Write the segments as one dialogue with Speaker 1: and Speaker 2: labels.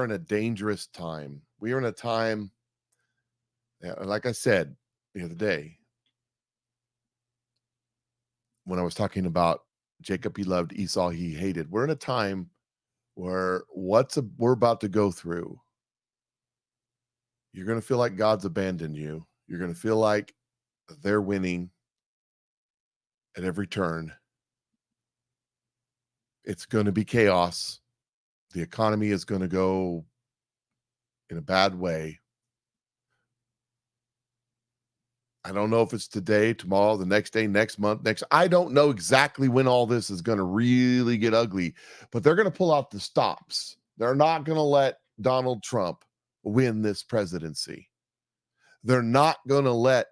Speaker 1: are in a dangerous time. We are in a time, like I said the other day, when I was talking about Jacob he loved, Esau he hated. We're in a time where we're about to go through. You're going to feel like God's abandoned you. You're going to feel like they're winning at every turn. It's going to be chaos. The economy is going to go in a bad way. I don't know if it's today, tomorrow, the next day, next month, I don't know exactly when all this is going to really get ugly, but they're going to pull out the stops. They're not going to let Donald Trump win this presidency. They're not going to let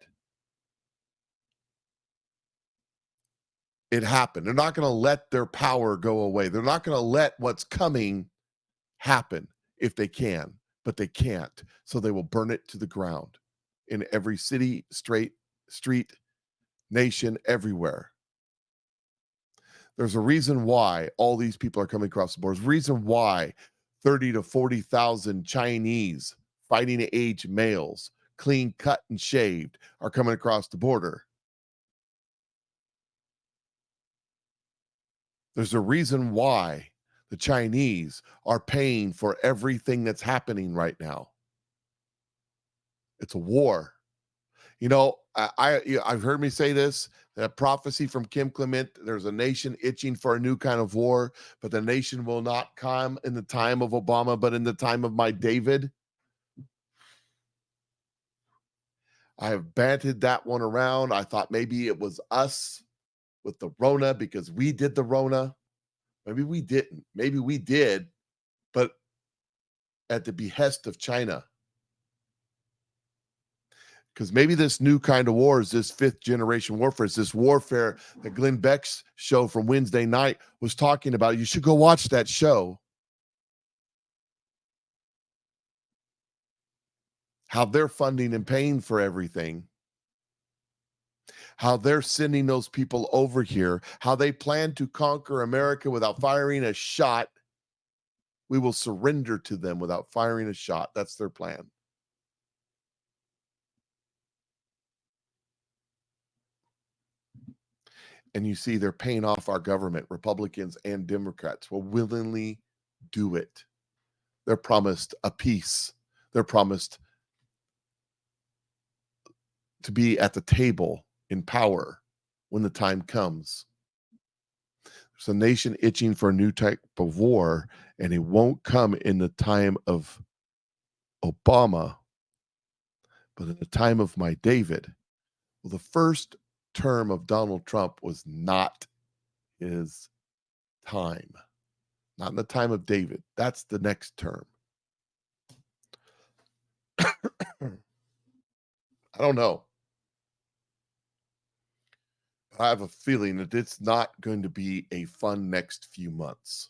Speaker 1: it happen. They're not going to let their power go away. They're not going to let what's coming happen if they can, but they can't. So they will burn it to the ground in every city, street, nation, everywhere. There's a reason why all these people are coming across the board. There's a reason why 30 to 40,000 Chinese fighting age males, clean cut and shaved, are coming across the border. There's a reason why the Chinese are paying for everything that's happening right now. It's a war. I've heard me say this, that prophecy from Kim Clement, there's a nation itching for a new kind of war, but the nation will not come in the time of Obama, but in the time of my David. I have banted that one around. I thought maybe it was us with the Rona because we did the Rona. Maybe we didn't. Maybe we did, but at the behest of China. Because maybe this new kind of war is this fifth generation warfare. It's this warfare that Glenn Beck's show from Wednesday night was talking about. You should go watch that show. How they're funding and paying for everything. How they're sending those people over here. How they plan to conquer America without firing a shot. We will surrender to them without firing a shot. That's their plan. And you see they're paying off our government. Republicans and Democrats will willingly do it. They're promised a peace. They're promised to be at the table in power when the time comes. There's a nation itching for a new type of war, and it won't come in the time of Obama, but in the time of my David. Well, the first term of Donald Trump was not his time. Not in the time of David. That's the next term. I don't know. I have a feeling that it's not going to be a fun next few months.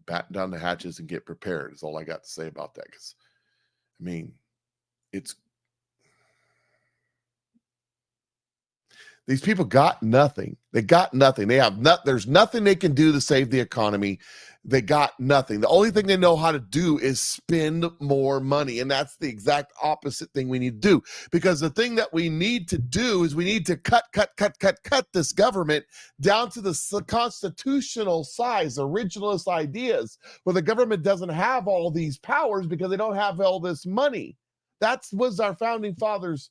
Speaker 1: Batten down the hatches and get prepared is all I got to say about that. Because, I mean, these people got nothing. They got nothing. There's nothing they can do to save the economy. They got nothing. The only thing they know how to do is spend more money. And that's the exact opposite thing we need to do. Because the thing that we need to do is we need to cut this government down to the constitutional size, originalist ideas, where the government doesn't have all these powers because they don't have all this money. That was our founding fathers'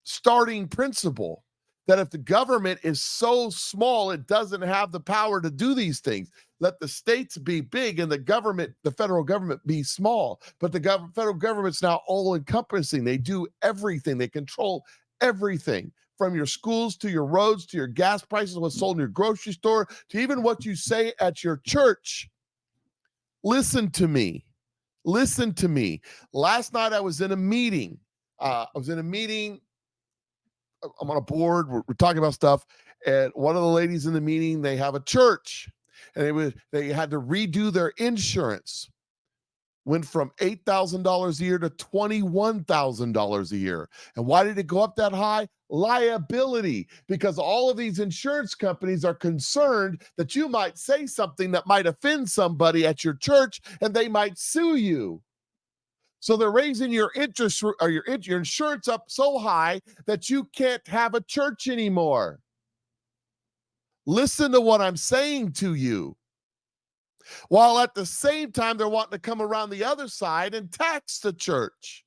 Speaker 1: starting principle, that if the government is so small it doesn't have the power to do these things, let the states be big and the federal government be small. But the federal government's now all encompassing. They do everything. They control everything, from your schools to your roads to your gas prices, what's sold in your grocery store, to even what you say at your church. Listen to me. Last night I was in a meeting. I'm on a board. We're talking about stuff. And one of the ladies in the meeting, they have a church, and they had to redo their insurance. went from $8,000 a year to $21,000 a year. And why did it go up that high? Liability, because all of these insurance companies are concerned that you might say something that might offend somebody at your church and they might sue you. So they're raising your interest or your insurance up so high that you can't have a church anymore. Listen to what I'm saying to you. While at the same time, they're wanting to come around the other side and tax the church.